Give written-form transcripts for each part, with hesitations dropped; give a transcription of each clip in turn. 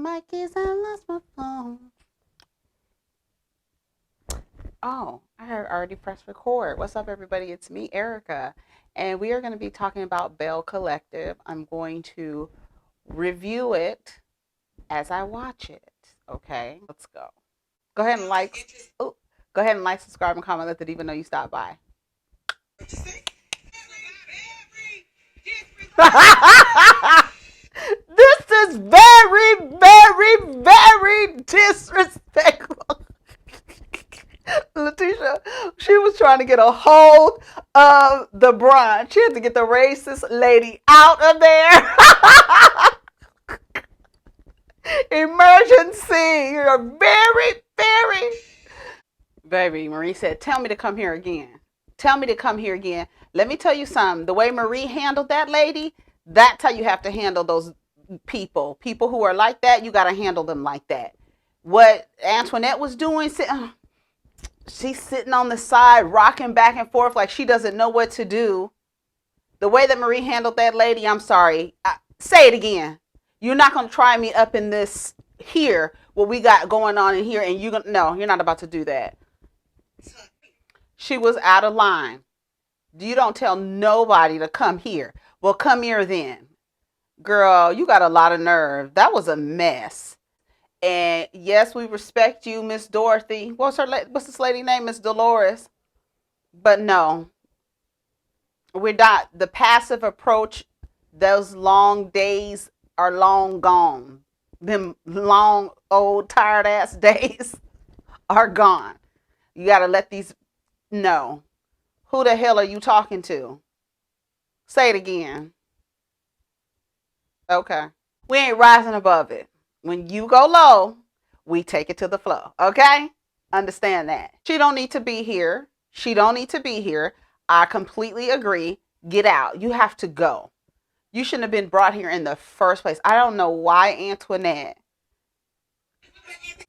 my keys, I lost my phone. Oh, I had already pressed record. What's up, everybody? It's me, Erica, and we are going to be talking about Bell Collective. I'm going to review it as I watch it. Okay, let's go. Go ahead and like. Oh, go ahead and like, subscribe, and comment. Let the diva know you stopped by. This is very, very, very disrespectful. Letitia, she was trying to get a hold of the brunch. She had to get the racist lady out of there. Emergency. You're very, very. Baby, Marie said, tell me to come here again. Tell me to come here again. Let me tell you something. The way Marie handled that lady, that's how you have to handle those people. People who are like that, you got to handle them like that. What Antoinette was doing, she's sitting on the side, rocking back and forth like she doesn't know what to do. The way that Marie handled that lady, I'm sorry. Say it again. You're not going to try me up in this here, what we got going on in here, and no, you're not about to do that. She was out of line. You don't tell nobody to come here. Well, come here then. Girl, you got a lot of nerve. That was a mess. And yes, we respect you, Miss Dorothy. What's this lady name? Miss Dolores. But no, we're not. The passive approach, those long days are long gone. Them long, old, tired ass days are gone. You got to let these know. Who the hell are you talking to? Say it again. Okay. We ain't rising above it. When you go low, we take it to the flow. Okay? Understand that. She don't need to be here. She don't need to be here. I completely agree. Get out. You have to go. You shouldn't have been brought here in the first place. I don't know why Antoinette.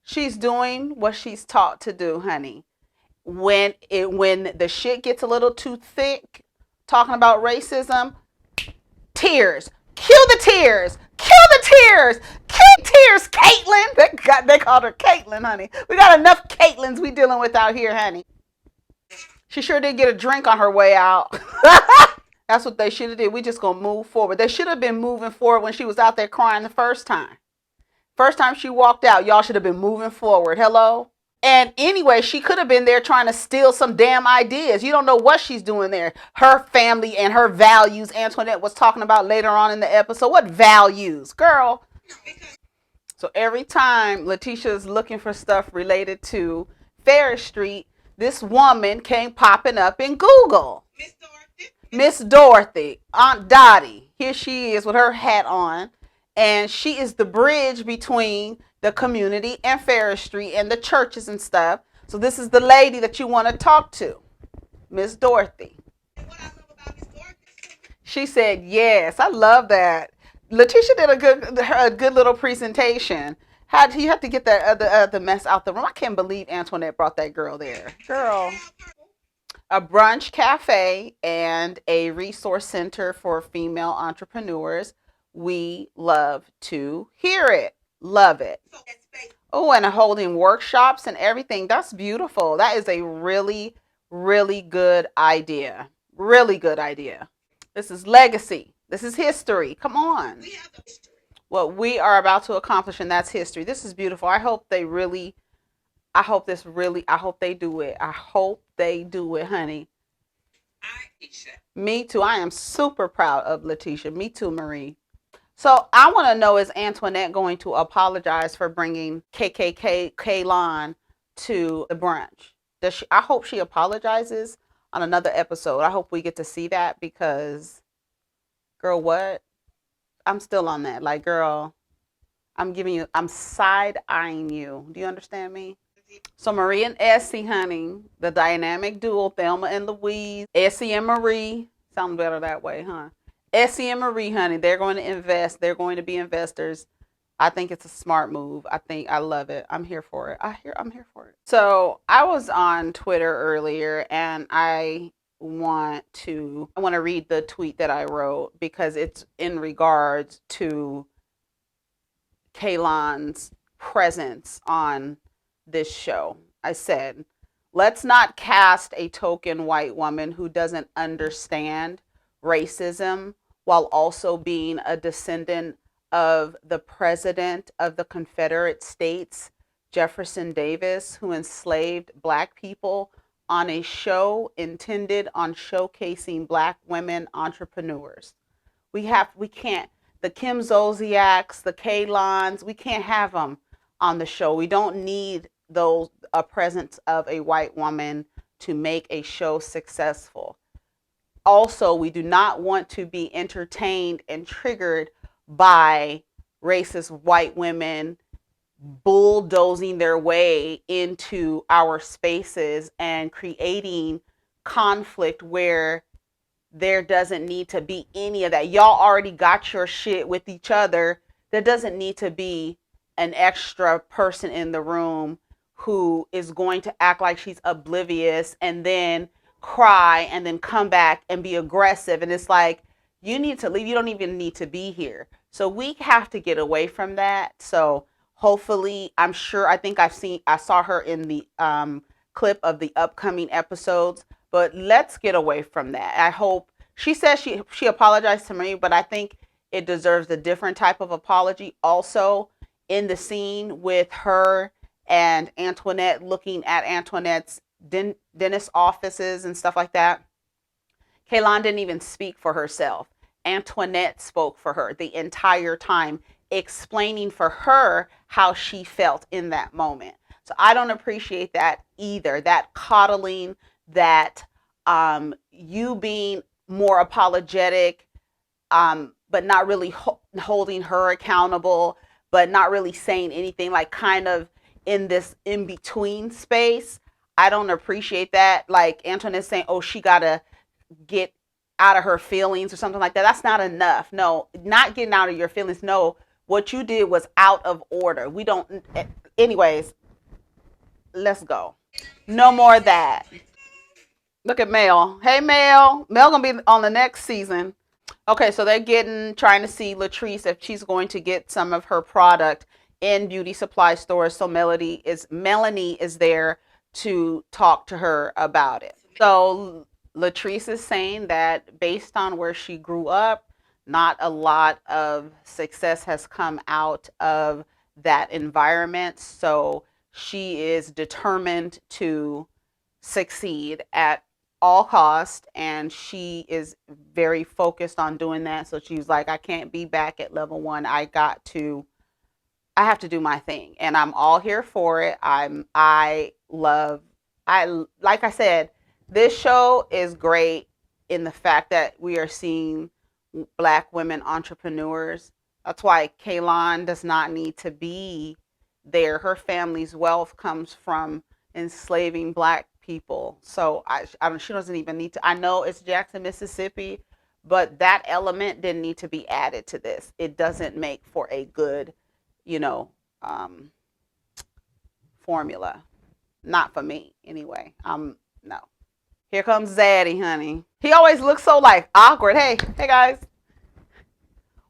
She's doing what she's taught to do, honey. When the shit gets a little too thick, talking about racism, tears. Cue the tears. Cue the tears. Cue tears, Caitlin. They called her Caitlin, honey. We got enough Caitlins we dealing with out here, honey. She sure did get a drink on her way out. That's what they should have did. We just gonna move forward. They should have been moving forward when she was out there crying the first time. First time she walked out, y'all should have been moving forward. Hello? And anyway, she could have been there trying to steal some damn ideas. You don't know what she's doing there. Her family and her values. Antoinette was talking about later on in the episode. What values? Girl. So every time Letitia's looking for stuff related to Ferris Street, this woman came popping up in Google. Miss Dorothy. Aunt Dottie. Here she is with her hat on. And she is the bridge between the community and Ferris Street and the churches and stuff. So this is the lady that you want to talk to, Miss Dorothy. She said, yes, I love that. Letitia did a good little presentation. You have to get that the mess out the room. I can't believe Antoinette brought that girl there. Girl. A brunch cafe and a resource center for female entrepreneurs. We love to hear it. Love it. Oh, and holding workshops and everything. That's beautiful. That is a really, really good idea. Really good idea. This is legacy. This is history. Come on. What we are about to accomplish, and that's history. This is beautiful. I hope they do it. I hope they do it, honey. Me too. I am super proud of Letitia. Me too, Marie. So I want to know, is Antoinette going to apologize for bringing Kaylon to the brunch? I hope she apologizes on another episode. I hope we get to see that because, girl, what? I'm still on that. Like, girl, I'm side-eyeing you. Do you understand me? So Marie and Essie, honey, the dynamic duo, Thelma and Louise, Essie and Marie. Sounds better that way, huh? Essie and Marie, honey, they're going to invest. They're going to be investors. I think it's a smart move. I love it. I'm here for it. I'm here for it. So I was on Twitter earlier, and I want to read the tweet that I wrote because it's in regards to Kaylon's presence on this show. I said, let's not cast a token white woman who doesn't understand racism while also being a descendant of the president of the Confederate States, Jefferson Davis, who enslaved black people on a show intended on showcasing black women entrepreneurs. We can't, the Kim Zolciaks, the Kaylons, we can't have them on the show. We don't need those, a presence of a white woman to make a show successful. Also, we do not want to be entertained and triggered by racist white women bulldozing their way into our spaces and creating conflict where there doesn't need to be any of that. Y'all already got your shit with each other. There doesn't need to be an extra person in the room who is going to act like she's oblivious and then cry and then come back and be aggressive. And it's like, you need to leave. You don't even need to be here. So we have to get away from that. So hopefully, I saw her in the clip of the upcoming episodes, but let's get away from that. I hope, she says she apologized to me, but I think it deserves a different type of apology. Also, in the scene with her and Antoinette looking at Antoinette's dentist offices and stuff like that, Kaylon didn't even speak for herself. Antoinette spoke for her the entire time, explaining for her how she felt in that moment. So I don't appreciate that either. That coddling, that you being more apologetic, but not really holding her accountable, but not really saying anything, like kind of in this in-between space. I don't appreciate that. Like Antoinette saying, oh, she got to get out of her feelings or something like that. That's not enough. No, not getting out of your feelings. No, what you did was out of order. We don't, anyways, let's go. No more of that. Look at Mel. Hey, Mel. Mel gonna be on the next season. Okay, so they're trying to see Latrice if she's going to get some of her product in beauty supply stores. So Melanie is there to talk to her about it. So Latrice is saying that based on where she grew up, not a lot of success has come out of that environment. So she is determined to succeed at all cost, and she is very focused on doing that. So she's like, I can't be back at level 1. I have to do my thing, and I'm all here for it. Like I said, this show is great in the fact that we are seeing black women entrepreneurs. That's why Kaylon does not need to be there. Her family's wealth comes from enslaving black people. So she doesn't even need to. I know it's Jackson, Mississippi, but that element didn't need to be added to this. It doesn't make for a good, formula. Not for me, anyway. No. Here comes Zaddy, honey. He always looks so like awkward. Hey guys.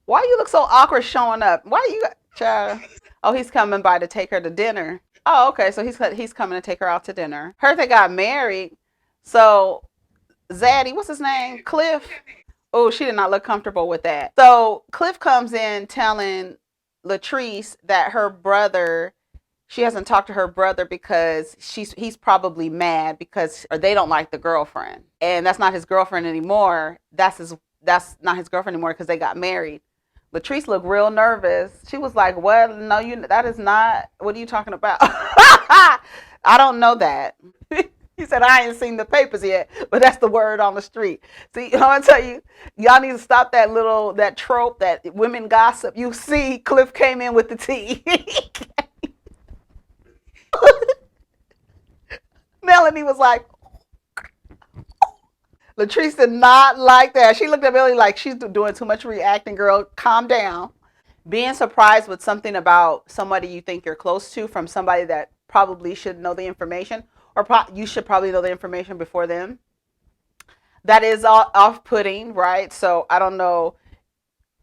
Why you look so awkward showing up? Why you child? Oh, he's coming by to take her to dinner. Oh, okay. So he's coming to take her out to dinner. Heard they got married. So Zaddy, what's his name? Cliff. Oh, she did not look comfortable with that. So Cliff comes in telling Latrice that her brother, she hasn't talked to her brother because he's probably mad because they don't like the girlfriend. And that's not his girlfriend anymore. That's not his girlfriend anymore because they got married. Latrice looked real nervous. She was like, "What? No, that is not. What are you talking about?" I don't know that. He said, "I ain't seen the papers yet, but that's the word on the street." See, I want to tell you, y'all need to stop that trope that women gossip. You see, Cliff came in with the tea. Melanie was like, Latrice did not like that. She looked at Melanie like, she's doing too much reacting, girl. Calm down. Being surprised with something about somebody you think you're close to from somebody that probably should know the information, or you should probably know the information before them. That is off-putting, right? So I don't know.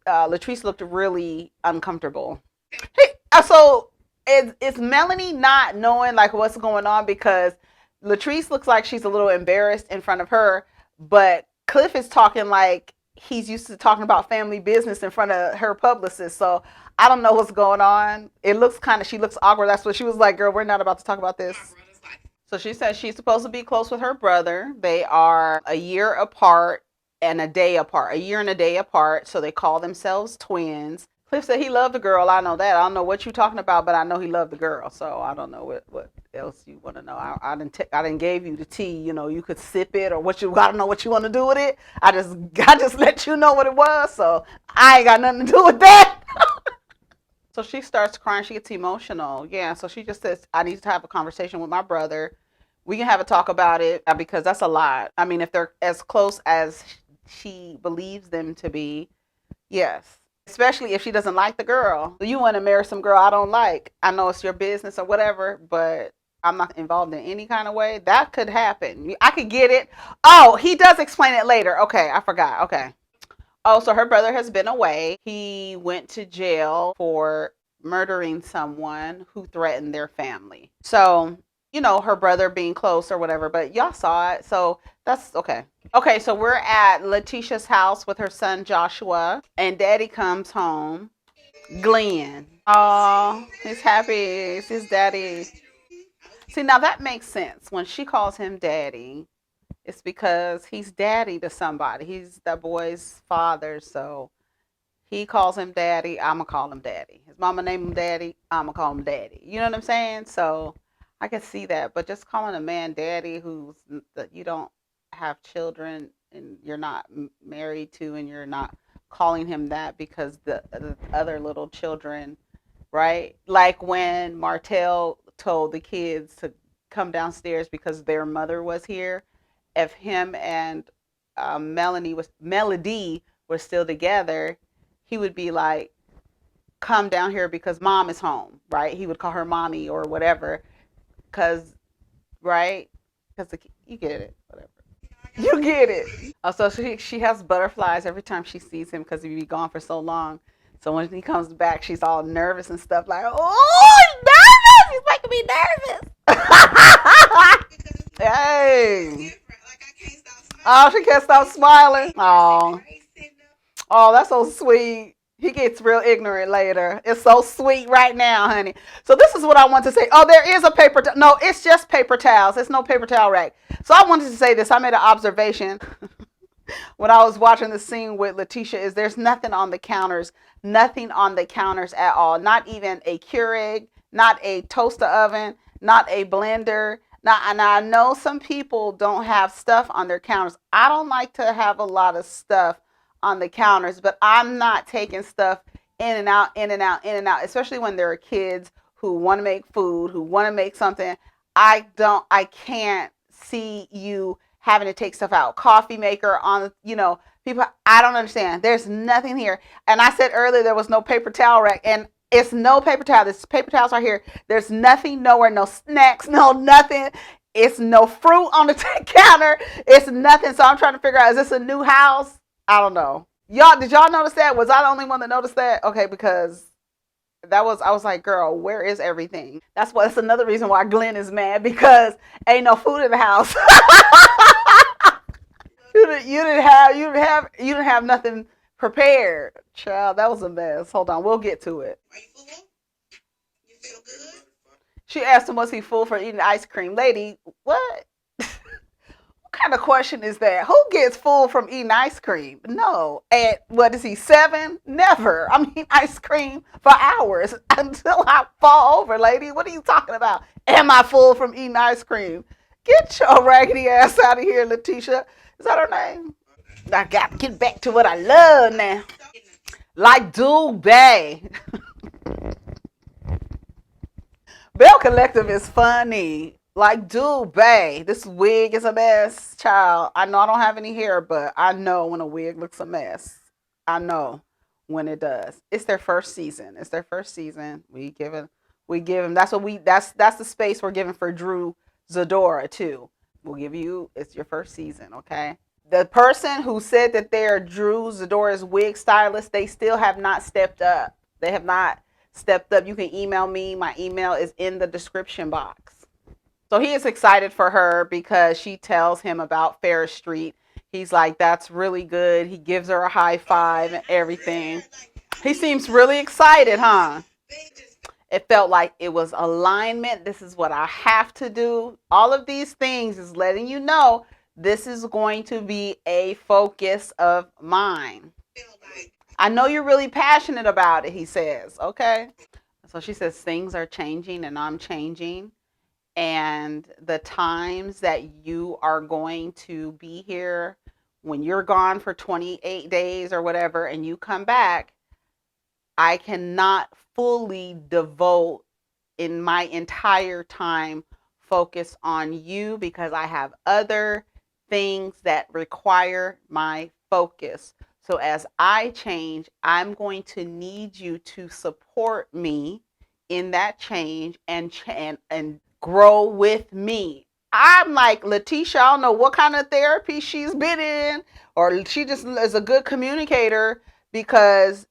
Latrice looked really uncomfortable. Hey, so it's Melanie not knowing like what's going on because Latrice looks like she's a little embarrassed in front of her, but Cliff is talking like he's used to talking about family business in front of her publicist. So I don't know what's going on. It looks kind of she looks awkward. That's what she was like, girl, we're not about to talk about this. So she says she's supposed to be close with her brother. They are a year apart and a day apart, a year and a day apart. So they call themselves twins. Cliff said he loved the girl. I know that. I don't know what you're talking about, but I know he loved the girl. So I don't know what else you want to know. I didn't gave you the tea. You know, you could sip it or what you. I don't know what you want to do with it. I just let you know what it was. So I ain't got nothing to do with that. So she starts crying. She gets emotional. Yeah. So she just says, I need to have a conversation with my brother. We can have a talk about it because that's a lot. I mean, if they're as close as she believes them to be, yes. Especially if she doesn't like the girl. You want to marry some girl I don't like. I know it's your business or whatever, but I'm not involved in any kind of way. That could happen. I could get it. Oh, he does explain it later. Okay, I forgot. Okay. Oh, so her brother has been away. He went to jail for murdering someone who threatened their family. So, her brother being close or whatever, but y'all saw it. So that's okay. Okay, so we're at Letitia's house with her son Joshua, and daddy comes home. Glenn. Oh, he's happy. It's his daddy. See, now that makes sense. When she calls him daddy, it's because he's daddy to somebody. He's that boy's father, so he calls him daddy. I'm gonna call him daddy. His mama named him daddy. I'm gonna call him daddy. You know what I'm saying? So I can see that, but just calling a man daddy who's that you don't have children and you're not married to, and you're not calling him that because the other little children, right? Like when Martell told the kids to come downstairs because their mother was here. If him and Melody were still together, he would be like, "Come down here because mom is home," right? He would call her mommy or whatever, cause right, cause you get it, whatever. You get it. So she has butterflies every time she sees him because he'd be gone for so long. So when he comes back, she's all nervous and stuff like, "Oh, he's nervous! He's making me nervous." Hey. Oh, she can't stop smiling. Oh, oh, that's so sweet. He gets real ignorant later. It's so sweet right now, honey. So this is what I want to say. Oh, there is a paper. No, it's just paper towels. It's no paper towel rack. So I wanted to say this. I made an observation when I was watching the scene with Letitia. Is there's nothing on the counters, nothing on the counters at all. Not even a Keurig, not a toaster oven, not a blender. Now, and I know some people don't have stuff on their counters. I don't like to have a lot of stuff on the counters, but I'm not taking stuff in and out, in and out, in and out, especially when there are kids who want to make food, who want to make something. I can't see you having to take stuff out. Coffee maker on, people, I don't understand. There's nothing here. And I said earlier there was no paper towel rack, and it's no paper towel. This paper towels are here. There's nothing nowhere, no snacks, no nothing. It's no fruit on the counter. It's nothing. So I'm trying to figure out, is this a new house? I don't know. Y'all, did y'all notice that? Was I the only one that noticed that? Okay, because I was like, girl, where is everything? That's another reason why Glenn is mad, because ain't no food in the house. You didn't have nothing prepared. Child, that was a mess. Hold on, we'll get to it. Are you full? You feel good? She asked him, was he full for eating ice cream? Lady, what? What kind of question is that? Who gets full from eating ice cream? No. At what is he, 7? Never. I'm eating ice cream for hours until I fall over, lady. What are you talking about? Am I full from eating ice cream? Get your raggedy ass out of here, Letitia. Is that her name? I got to get back to what I love now. Like Dubay. Bell Collective is funny. Like Dubay. This wig is a mess, child. I know I don't have any hair, but I know when a wig looks a mess. I know when it does. It's their first season. It's their first season. We give them. That's the space we're giving for Drew Zadora too. We'll give you. It's your first season, okay? The person who said that they're Drew Zadora's wig stylist, they still have not stepped up. They have not stepped up. You can email me. My email is in the description box. So he is excited for her because she tells him about Ferris Street. He's like, that's really good. He gives her a high five and everything. He seems really excited, huh? It felt like it was alignment. This is what I have to do. All of these things is letting you know this is going to be a focus of mine. I know you're really passionate about it, he says. Okay. So she says things are changing and I'm changing. And the times that you are going to be here when you're gone for 28 days or whatever and you come back, I cannot fully devote in my entire time focus on you because I have other things that require my focus. So as I change, I'm going to need you to support me in that change and grow with me. I'm like, Letitia, I don't know what kind of therapy she's been in, or she just is a good communicator, because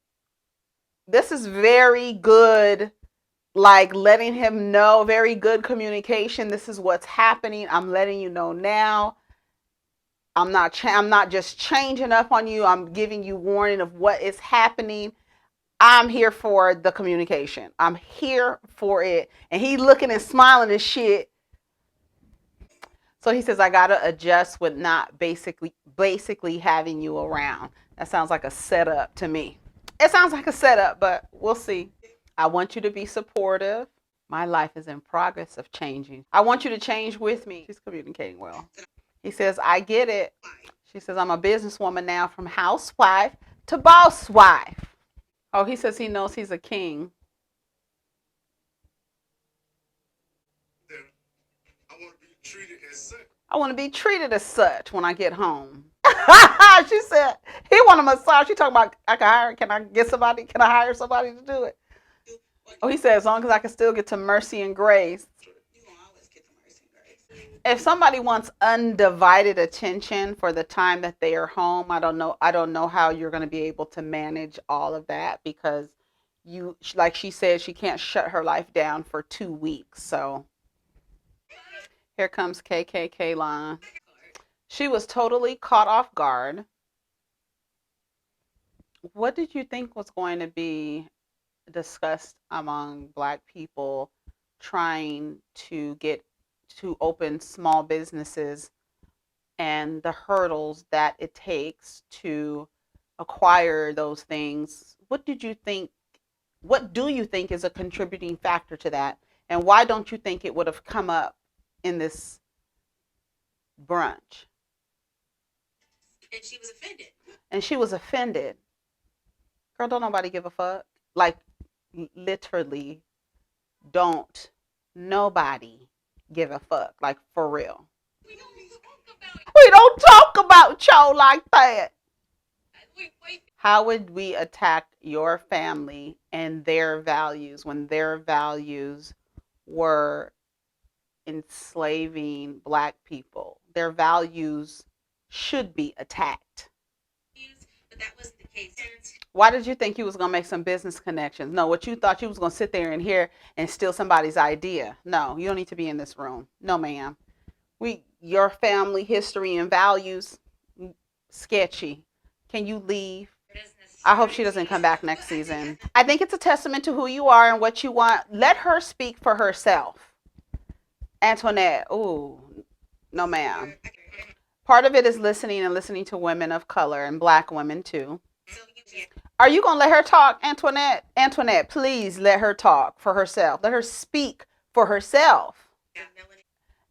this is very good, like letting him know, very good communication. This is what's happening. I'm letting you know now. I'm not just changing up on you. I'm giving you warning of what is happening. I'm here for the communication. I'm here for it. And he looking and smiling and shit. So he says, I gotta adjust with not basically having you around. That sounds like a setup to me. It sounds like a setup, but we'll see. I want you to be supportive. My life is in progress of changing. I want you to change with me. She's communicating well. He says, I get it. She says, I'm a businesswoman now, from housewife to boss wife. Oh, he says he knows he's a king. I want to be treated as such when I get home. She said he want a massage. She talking about can I hire somebody to do it? Oh, he said as long as I can still get to mercy and grace. If somebody wants undivided attention for the time that they are home, I don't know how you're going to be able to manage all of that, because like she said, she can't shut her life down for 2 weeks. So here comes KKK line. She was totally caught off guard. What did you think was going to be discussed among Black people trying to get to open small businesses and the hurdles that it takes to acquire those things? What do you think is a contributing factor to that? And why don't you think it would have come up in this brunch? And she was offended. Girl, don't nobody give a fuck. Like, literally, don't nobody give a fuck. Like, for real. We don't talk about y'all like that. How would we attack your family and their values when their values were enslaving Black people? Their values should be attacked. But that wasn't the case. Why did you think you was going to make some business connections? No, what you thought you was going to sit there and hear and steal somebody's idea. No, you don't need to be in this room. No, ma'am. Your family history and values, sketchy. Can you leave? I hope she doesn't come back next season. I think it's a testament to who you are and what you want. Let her speak for herself. Antoinette, ooh, no, ma'am. Part of it is listening to women of color and Black women too. Are you going to let her talk, Antoinette? Antoinette, please let her talk for herself. Let her speak for herself.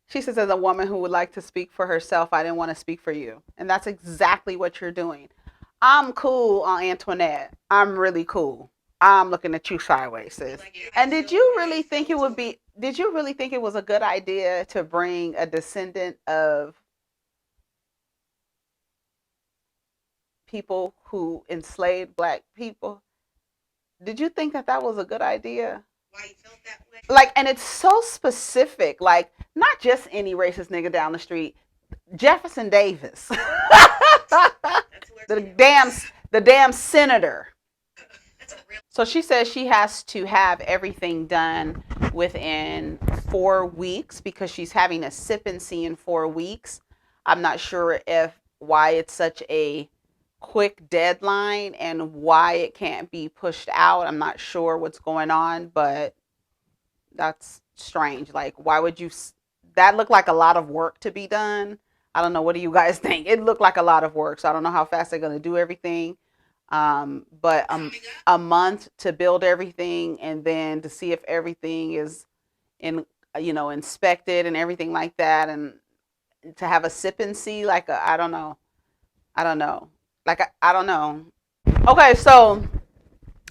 She says, as a woman who would like to speak for herself, I didn't want to speak for you. And that's exactly what you're doing. I'm cool on Antoinette. I'm really cool. I'm looking at you sideways, sis. And did you really think it was a good idea to bring a descendant of people who enslaved Black people? Did you think that was a good idea? Why you felt that way? Like, and it's so specific. Like, not just any racist nigga down the street. Jefferson Davis, the damn senator. So she says she has to have everything done within 4 weeks because she's having a sip and see in 4 weeks. I'm not sure if why it's such a quick deadline and why it can't be pushed out. I'm not sure what's going on, but that's strange. Like, why would you? That looked like a lot of work to be done. I don't know. What do you guys think? It looked like a lot of work, so I don't know how fast they're going to do everything. But a month to build everything and then to see if everything is in, inspected and everything like that, and to have a sip and see, like I don't know, like I don't know. Okay, so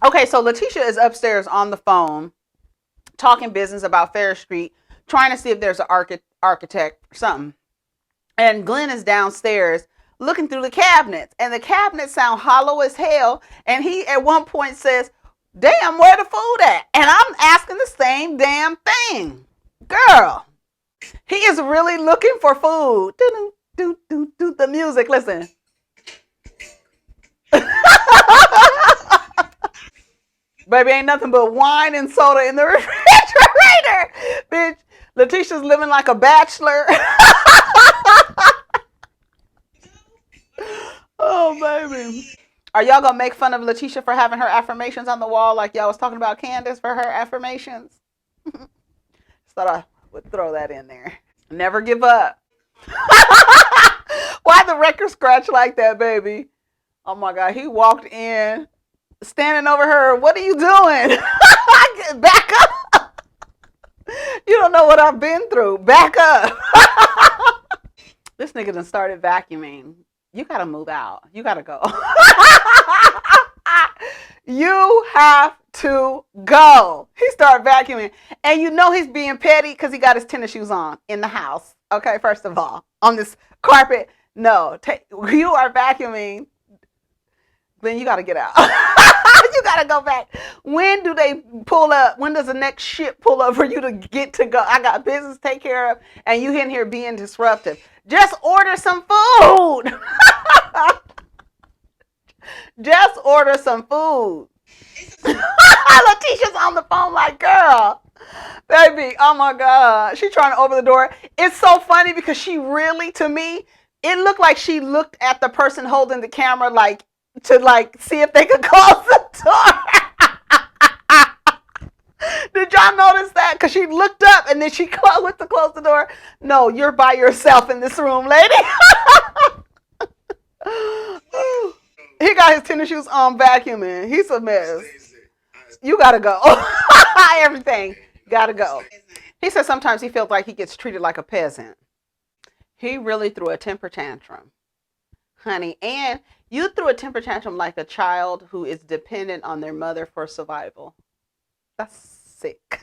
Letitia is upstairs on the phone talking business about Fair Street, trying to see if there's an architect or something. And Glenn is downstairs looking through the cabinets, and the cabinets sound hollow as hell. And he at one point says, "Damn, where the food at?" And I'm asking the same damn thing. Girl, he is really looking for food. Do the music. Listen. Baby, ain't nothing but wine and soda in the refrigerator. Bitch, Letitia's living like a bachelor. Oh, baby. Are y'all gonna make fun of Letitia for having her affirmations on the wall like y'all was talking about Candace for her affirmations? Just thought I would throw that in there. Never give up. Why the record scratch like that, baby? Oh my God, he walked in, standing over her. What are you doing? Back up. You don't know what I've been through. Back up. This nigga done started vacuuming. You gotta move out. You gotta go. You have to go. He started vacuuming. And you know he's being petty because he got his tennis shoes on in the house. Okay, first of all, on this carpet. No, you are vacuuming. Then you gotta get out. You gotta go back. When do they pull up? When does the next ship pull up for you to get to go? I got business to take care of, and you in here being disruptive. Just order some food. Just order some food. Letitia's on the phone like, girl, baby, oh my God. She trying to open the door. It's so funny because she really, to me, it looked like she looked at the person holding the camera like to like see if they could close the door. Did y'all notice that? Because she looked up and then she went to close the door. No, you're by yourself in this room, lady. He got his tennis shoes on vacuuming. He's a mess. You gotta go. Everything. Gotta go. He said sometimes he feels like he gets treated like a peasant. He really threw a temper tantrum, honey. And you threw a temper tantrum like a child who is dependent on their mother for survival. That's sick.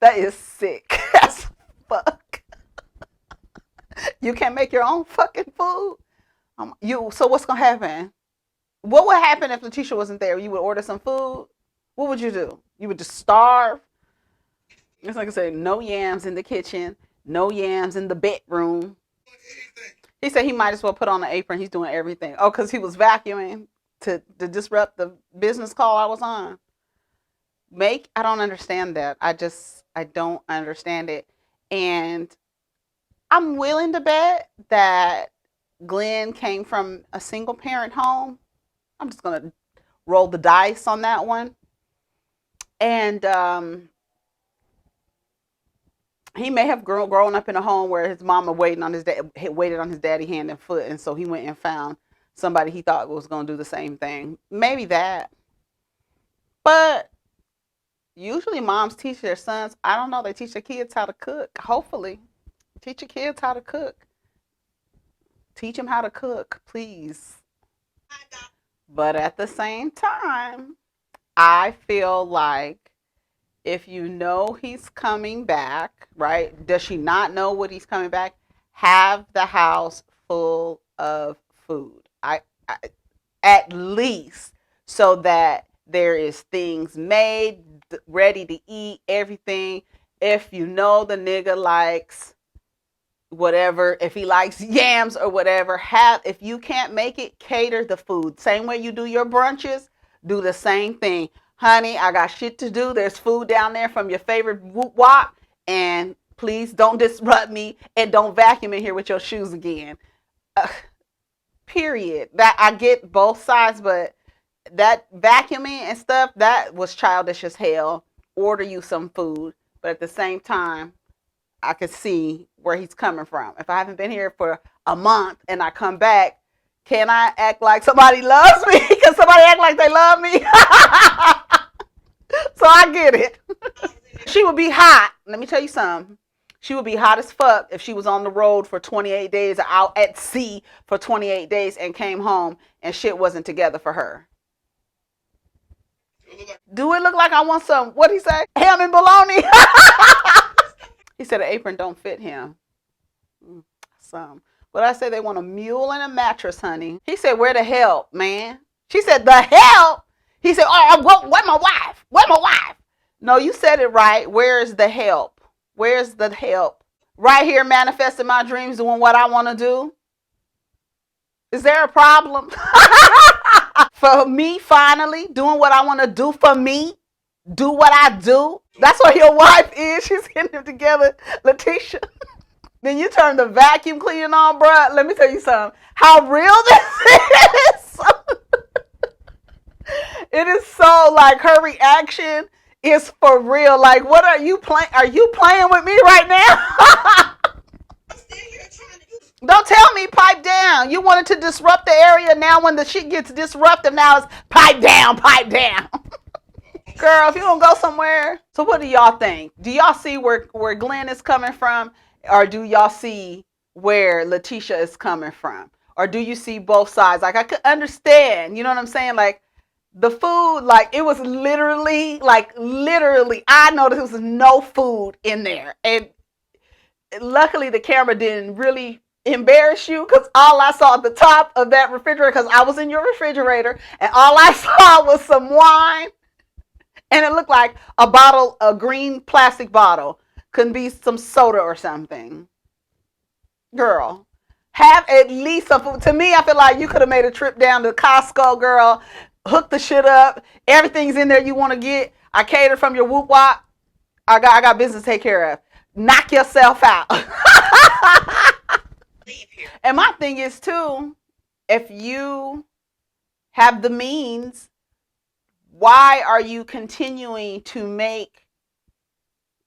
That is sick as fuck. You can't make your own fucking food. So what's gonna happen? What would happen if Letitia wasn't there? You would order some food. What would you do? You would just starve. It's like I said, no yams in the kitchen, no yams in the bedroom. He said he might as well put on an apron. He's doing everything. Oh, because he was vacuuming to disrupt the business call I was on. I don't understand that. I don't understand it. And I'm willing to bet that Glenn came from a single parent home. I'm just going to roll the dice on that one. And he may have grown up in a home where his mama waited on his daddy hand and foot, and so he went and found somebody he thought was going to do the same thing. Maybe that. But usually moms teach their sons, I don't know, they teach their kids how to cook. Hopefully. Teach your kids how to cook. Teach them how to cook, please. But at the same time, I feel like if you know he's coming back, right? Does she not know what he's coming back? Have the house full of food. I at least so that there is things made, ready to eat, everything. If you know the nigga likes whatever, if he likes yams or whatever, if you can't make it, cater the food. Same way you do your brunches, do the same thing. Honey, I got shit to do. There's food down there from your favorite whoop wop. And please don't disrupt me and don't vacuum in here with your shoes again. Period. That I get both sides, but that vacuuming and stuff, that was childish as hell. Order you some food. But at the same time, I could see where he's coming from. If I haven't been here for a month and I come back, can I act like somebody loves me? Can somebody act like they love me? So I get it. She would be hot. Let me tell you something. She would be hot as fuck if she was on the road for 28 days or out at sea for 28 days and came home and shit wasn't together for her. Do it look like I want some, what'd he say? Ham and bologna? He said an apron don't fit him. Some. But I said they want a mule and a mattress, honey. He said, where the help, man? She said, the help? He said, oh, where my wife? Where my wife? No, you said it right. Where's the help? Where's the help? Right here manifesting my dreams, doing what I want to do. Is there a problem? For me, finally, doing what I want to do for me. Do what I do. That's what your wife is. She's getting them together, Letitia. Then you turn the vacuum cleaning on, bruh. Let me tell you something. How real this is. It is so like her reaction is for real. Like, what are you playing? Are you playing with me right now? Don't tell me pipe down. You wanted to disrupt the area. Now when the shit gets disrupted, now it's pipe down, pipe down. Girl, if you don't go somewhere. So what do y'all think? Do y'all see where Glenn is coming from? Or do y'all see where Letitia is coming from? Or do you see both sides? Like, I could understand, you know what I'm saying? Like, the food, like, it was literally, I noticed there was no food in there. And luckily the camera didn't really embarrass you, because all I saw at the top of that refrigerator, because I was in your refrigerator, and all I saw was some wine. And it looked like a green plastic bottle. Couldn't be some soda or something. Girl, have at least some food. To me, I feel like you could have made a trip down to Costco, girl. Hook the shit up. Everything's in there you want to get. I cater from your whoop wop. I got business to take care of. Knock yourself out. And my thing is too, if you have the means, why are you continuing to make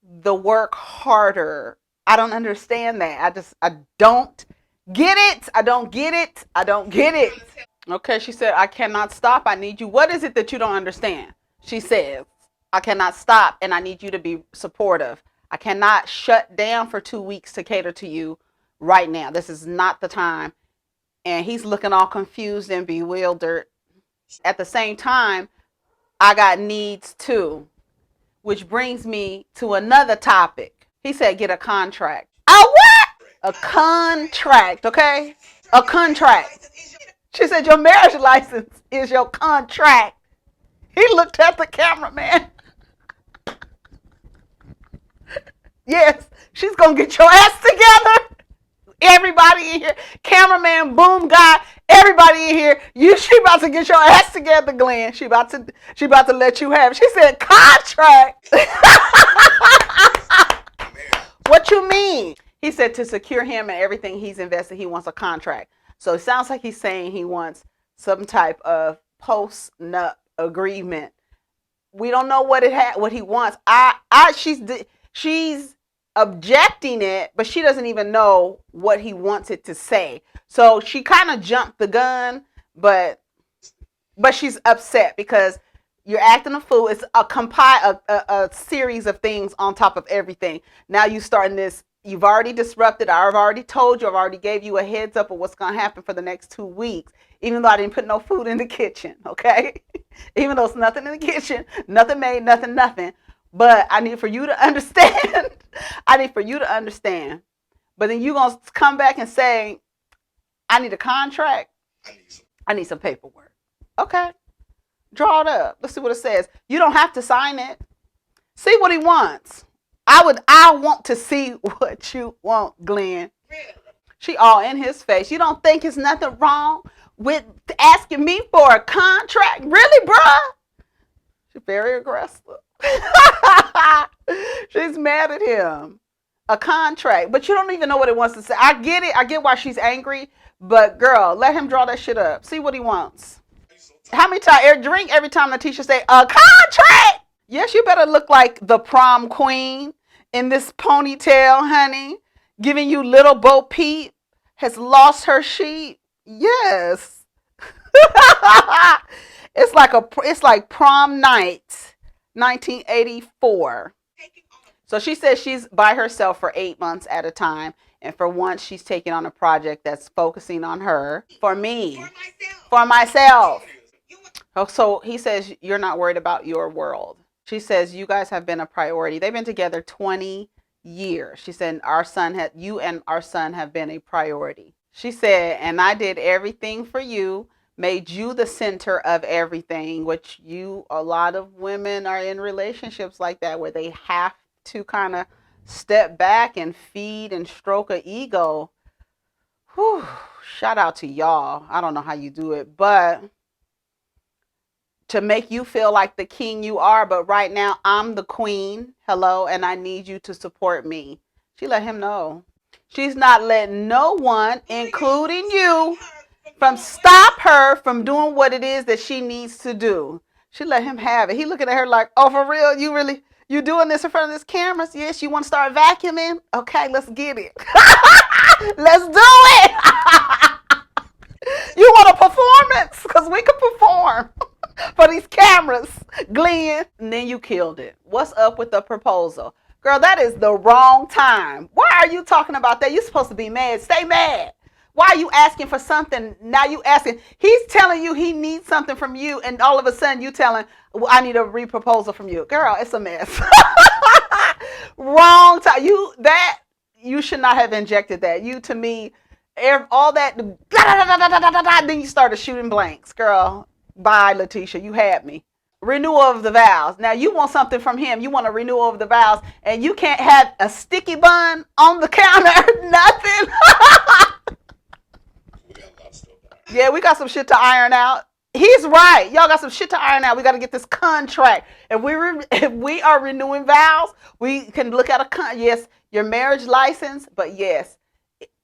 the work harder? I don't understand that. I don't get it. I don't get it. I don't get it. Okay, she said, I cannot stop. I need you. What is it that you don't understand? She says, I cannot stop and I need you to be supportive. I cannot shut down for 2 weeks to cater to you right now. This is not the time. And he's looking all confused and bewildered. At the same time, I got needs too, which brings me to another topic. He said, get a contract. A what? A contract, okay? A contract. She said, your marriage license is your contract. He looked at the cameraman. Yes, she's going to get your ass together. Everybody in here, cameraman, boom guy, everybody in here, she about to get your ass together, Glenn. She about to let you have it. She said, contract. What you mean? He said to secure him and everything he's invested, he wants a contract. So it sounds like he's saying he wants some type of post-nut agreement. We don't know what he wants. She's objecting it, but she doesn't even know what he wants it to say. So she kind of jumped the gun, but she's upset because you're acting a fool. It's a series of things on top of everything. Now you starting this. You've already disrupted. I've already told you. I've already gave you a heads up of what's going to happen for the next 2 weeks, even though I didn't put no food in the kitchen, okay? Even though it's nothing in the kitchen, nothing made, nothing. But I need for you to understand. But then you're going to come back and say, I need a contract. I need some paperwork. Okay. Draw it up. Let's see what it says. You don't have to sign it. See what he wants. I want to see what you want, Glenn. Really? She all in his face. You don't think it's nothing wrong with asking me for a contract. Really, bruh? She's very aggressive. She's mad at him. A contract, but you don't even know what it wants to say. I get it. I get why she's angry, but girl, let him draw that shit up. See what he wants. How many times? Drink every time the teacher say a contract. Yes, you better look like the prom queen in this ponytail, honey. Giving you little Bo Peep has lost her sheet. Yes. It's like prom night, 1984. So she says she's by herself for 8 months at a time, and for once she's taking on a project that's focusing on her. For me. For myself. Oh, so he says you're not worried about your world. She says you guys have been a priority. They've been together 20 years. She said you and our son have been a priority. She said, and I did everything for you, made you the center of everything, which a lot of women are in relationships like that where they have to kind of step back and feed and stroke an ego. Whew, shout out to y'all. I don't know how you do it, but to make you feel like the king you are, but right now I'm the queen. Hello, and I need you to support me. She let him know. She's not letting no one, including you, stop her from doing what it is that she needs to do. She let him have it. He looking at her like, oh, for real? You doing this in front of this camera? Yes, you want to start vacuuming? Okay, let's get it. Let's do it. You want a performance? Because we can perform for these cameras, Glenn. And then you killed it. What's up with the proposal? Girl, that is the wrong time. Why are you talking about that? You're supposed to be mad. Stay mad. Why are you asking for something? Now you asking. He's telling you he needs something from you, and all of a sudden you telling, well, I need a re-proposal from you. Girl, it's a mess. Wrong time. You should not have injected that. You, to me, all that, then you started shooting blanks. Girl, bye, Letitia. You had me. Renewal of the vows. Now you want something from him. You want a renewal of the vows, and you can't have a sticky bun on the counter. Nothing. Yeah, we got some shit to iron out. He's right. Y'all got some shit to iron out. We got to get this contract. If we are renewing vows, we can look at yes, your marriage license, but yes,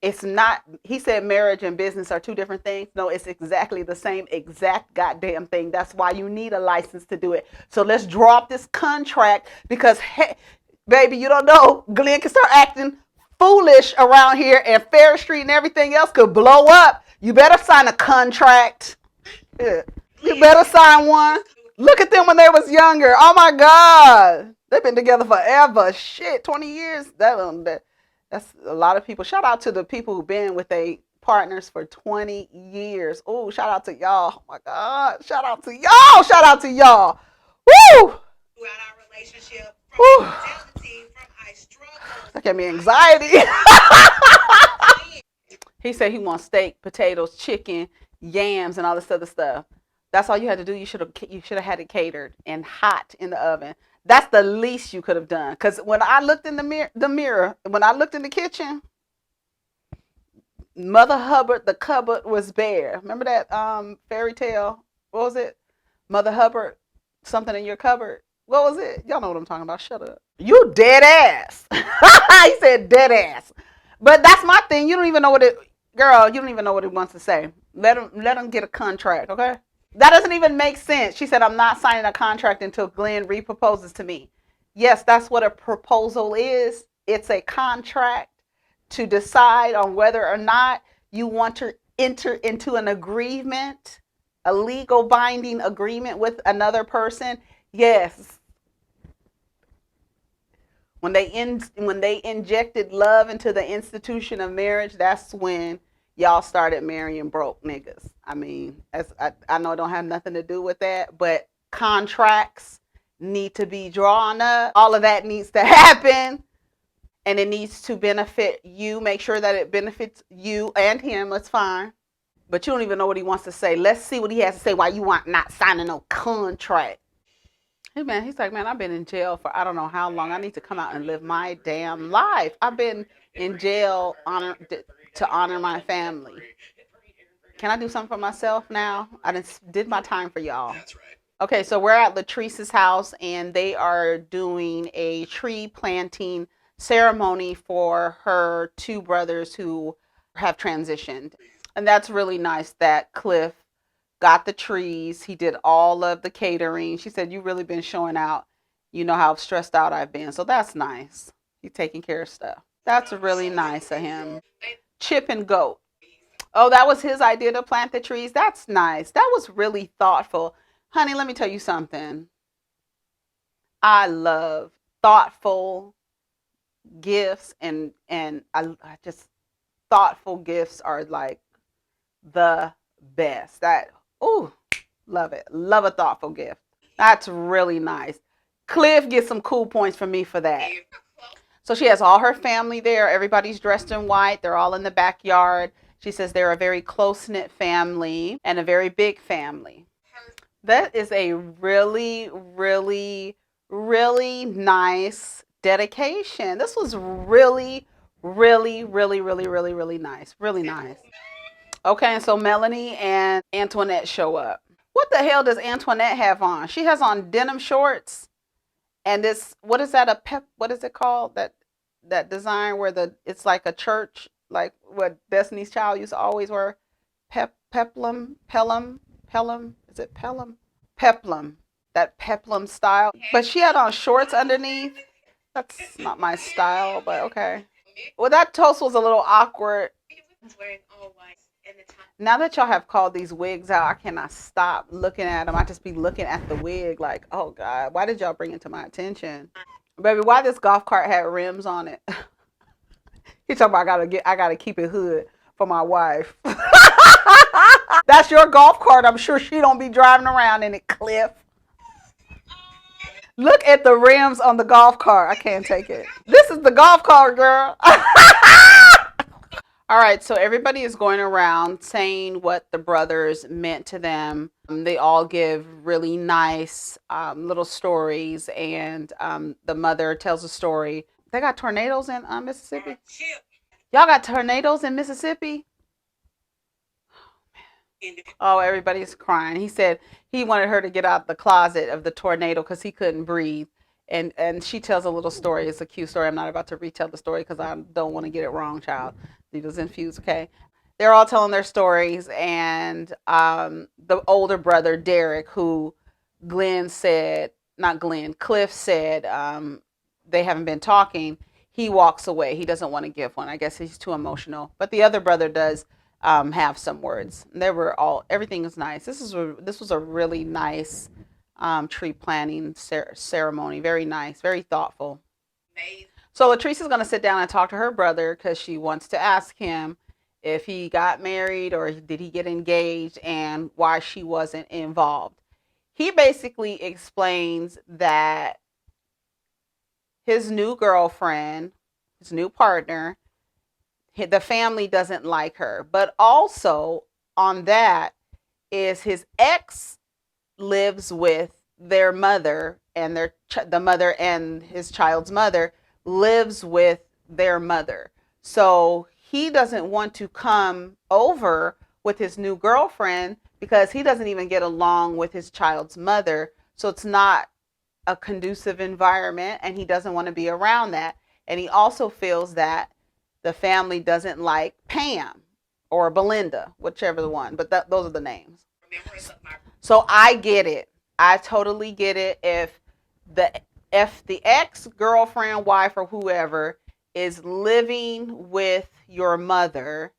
it's not. He said marriage and business are two different things. No, it's exactly the same exact goddamn thing. That's why you need a license to do it. So let's drop this contract because, hey, baby, you don't know. Glenn can start acting foolish around here, and Fair Street and everything else could blow up. You better sign a contract. Yeah. You better sign one. Look at them when they was younger. Oh my God. They've been together forever. Shit, 20 years. That's a lot of people. Shout out to the people who've been with their partners for 20 years. Oh, shout out to y'all. Oh my God. Shout out to y'all. Shout out to y'all. Woo! Throughout our relationship, from infidelity, from high struggles. That gave me anxiety. He said he wants steak, potatoes, chicken, yams, and all this other stuff. That's all you had to do. You should have had it catered and hot in the oven. That's the least you could have done. Because when I looked in the mirror, when I looked in the kitchen, Mother Hubbard, the cupboard was bare. Remember that fairy tale? What was it? Mother Hubbard, something in your cupboard. What was it? Y'all know what I'm talking about. Shut up. You dead ass. He said dead ass. But that's my thing. You don't even know what it... Girl, you don't even know what he wants to say. Let him get a contract, okay? That doesn't even make sense. She said, I'm not signing a contract until Glenn reproposes to me. Yes, that's what a proposal is. It's a contract to decide on whether or not you want to enter into an agreement, a legal binding agreement with another person. Yes. When they injected love into the institution of marriage, that's when y'all started marrying broke niggas. I mean, I know it don't have nothing to do with that, but contracts need to be drawn up. All of that needs to happen, and it needs to benefit you. Make sure that it benefits you and him. That's fine. But you don't even know what he wants to say. Let's see what he has to say while you want not signing no contract. Hey man, he's like, man, I've been in jail for I don't know how long. I need to come out and live my damn life. I've been in jail to honor my family. Can I do something for myself now? I did my time for y'all. That's right. Okay, so we're at Latrice's house and they are doing a tree planting ceremony for her two brothers who have transitioned. And that's really nice that Cliff got the trees. He did all of the catering. She said, "You really been showing out. You know how stressed out I've been." So that's nice. He's taking care of stuff. That's really nice of him. Chip and Goat. Oh, that was his idea to plant the trees. That's nice. That was really thoughtful. Honey, let me tell you something. I love thoughtful gifts and I just thoughtful gifts are like the best. That ooh, love it. Love a thoughtful gift. That's really nice. Cliff gets some cool points from me for that. So she has all her family there. Everybody's dressed in white. They're all in the backyard. She says they're a very close-knit family and a very big family. That is a really, really, really nice dedication. This was really, really, really, really, really, really nice. Really nice. Okay, and so Melanie and Antoinette show up. What the hell does Antoinette have on? She has on denim shorts and this, what is that, what is it called? That design where it's like a church, like what Destiny's Child used to always wear. Pelham, is it Pelham? Peplum, that peplum style. But she had on shorts underneath. That's not my style, but okay. Well, that toast was a little awkward. Now that y'all have called these wigs out, I cannot stop looking at them. I just be looking at the wig like, oh God, why did y'all bring it to my attention? Baby, why this golf cart had rims on it? He talking about I gotta keep it hood for my wife. That's your golf cart. I'm sure she don't be driving around in it, Cliff. Look at the rims on the golf cart. I can't take it. This is the golf cart, girl. All right, so everybody is going around saying what the brothers meant to them. They all give really nice little stories, and the mother tells a story. They got tornadoes in Mississippi? Y'all got tornadoes in Mississippi? Oh, everybody's crying. He said he wanted her to get out the closet of the tornado because he couldn't breathe. And she tells a little story. It's a cute story. I'm not about to retell the story because I don't want to get it wrong, child. It was infused, okay? They're all telling their stories, and the older brother, Derek, who Cliff said they haven't been talking, he walks away. He doesn't want to give one. I guess he's too emotional. But the other brother does have some words. Everything is nice. This was a really nice tree planting ceremony. Very nice, very thoughtful. Amazing. So Latrice is going to sit down and talk to her brother because she wants to ask him if he got married or did he get engaged and why she wasn't involved. He basically explains that his new girlfriend, his new partner, the family doesn't like her. But also on that is his ex lives with their mother, and the mother and his child's mother lives with their mother. So he doesn't want to come over with his new girlfriend because he doesn't even get along with his child's mother. So it's not a conducive environment, and he doesn't want to be around that. And he also feels that the family doesn't like Pam or Belinda, whichever the one, but those are the names. So I get it. I totally get it. If the ex-girlfriend, wife, or whoever is living with your mother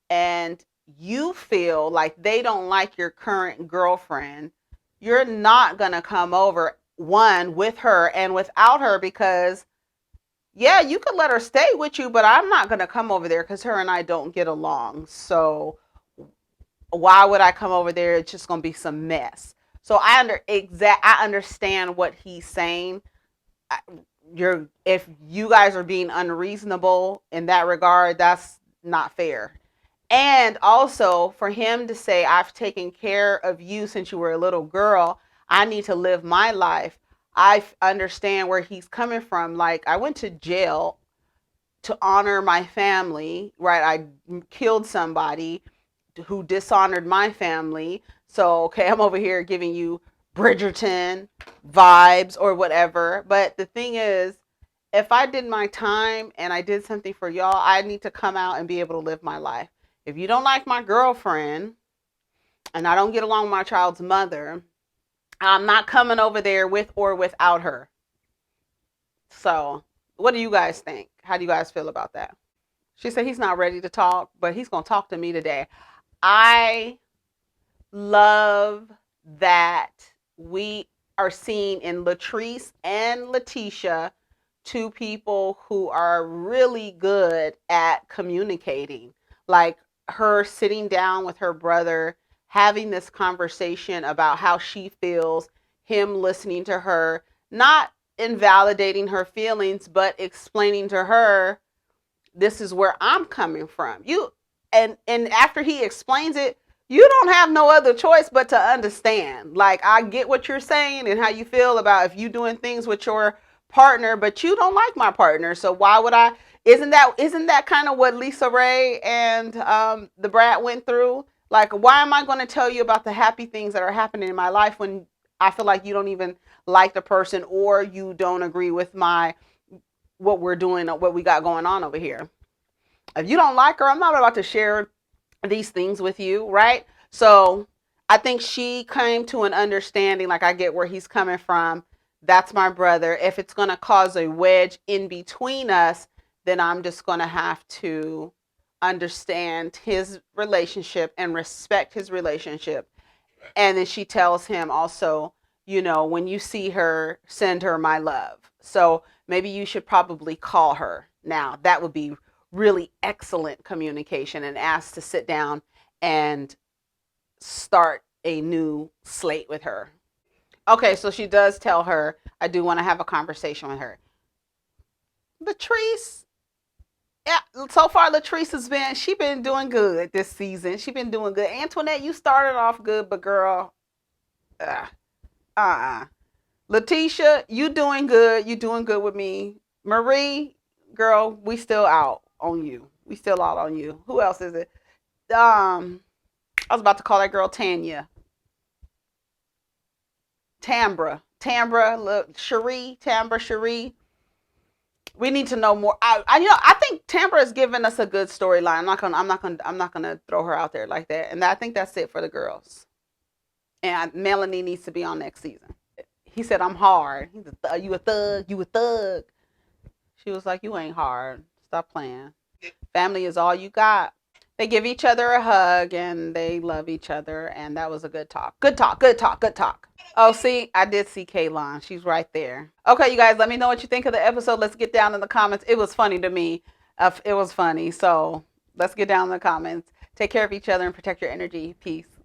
and you feel like they don't like your current girlfriend, you're not going to come over, one, with her and without her, because yeah, you could let her stay with you, but I'm not going to come over there because her and I don't get along. So why would I come over there? It's just going to be some mess. So I understand what he's saying. If you guys are being unreasonable in that regard, that's not fair. And also for him to say, I've taken care of you since you were a little girl, I need to live my life. I understand where he's coming from. Like, I went to jail to honor my family, right? I killed somebody. who dishonored my family. So, okay, I'm over here giving you Bridgerton vibes or whatever. But the thing is, if I did my time and I did something for y'all, I need to come out and be able to live my life. If you don't like my girlfriend and I don't get along with my child's mother, I'm not coming over there with or without her. So, what do you guys think? How do you guys feel about that? She said he's not ready to talk, but he's going to talk to me today. I love that we are seeing in Latrice and Letitia two people who are really good at communicating. Like her sitting down with her brother, having this conversation about how she feels, him listening to her, not invalidating her feelings, but explaining to her, this is where I'm coming from. And after he explains it, you don't have no other choice but to understand. Like, I get what you're saying and how you feel about if you doing things with your partner, but you don't like my partner. So why would I? Isn't that kind of what Lisa Ray and the Brat went through? Like, why am I going to tell you about the happy things that are happening in my life when I feel like you don't even like the person or you don't agree with what we're doing, what we got going on over here? If you don't like her, I'm not about to share these things with you, right? So I think she came to an understanding, like, I get where he's coming from. That's my brother. If it's going to cause a wedge in between us, then I'm just going to have to understand his relationship and respect his relationship. And then she tells him also, when you see her, send her my love. So maybe you should probably call her now. That would be really excellent communication, and ask to sit down and start a new slate with her. Okay, so she does tell her, I do want to have a conversation with her. Latrice, yeah, so far Latrice she been doing good this season. She been doing good. Antoinette, you started off good, but girl, Letitia, you doing good. You doing good with me. Marie, girl, we still out on you. We still out on you. Who else is it? I was about to call that girl Tanya. Tambra, Cherie, Tambra, Cherie. We need to know more. I think Tambra has given us a good storyline. I'm not gonna throw her out there like that. And I think that's it for the girls. And Melanie needs to be on next season. He said, I'm hard. He's you a thug. You a thug. She was like, you ain't hard. Stop playing. Family is all you got. They give each other a hug and they love each other. And that was a good talk. Good talk. Good talk. Good talk. Oh, see, I did see Kaylon. She's right there. Okay, you guys, let me know what you think of the episode. Let's get down in the comments. It was funny to me. It was funny. So let's get down in the comments. Take care of each other and protect your energy. Peace.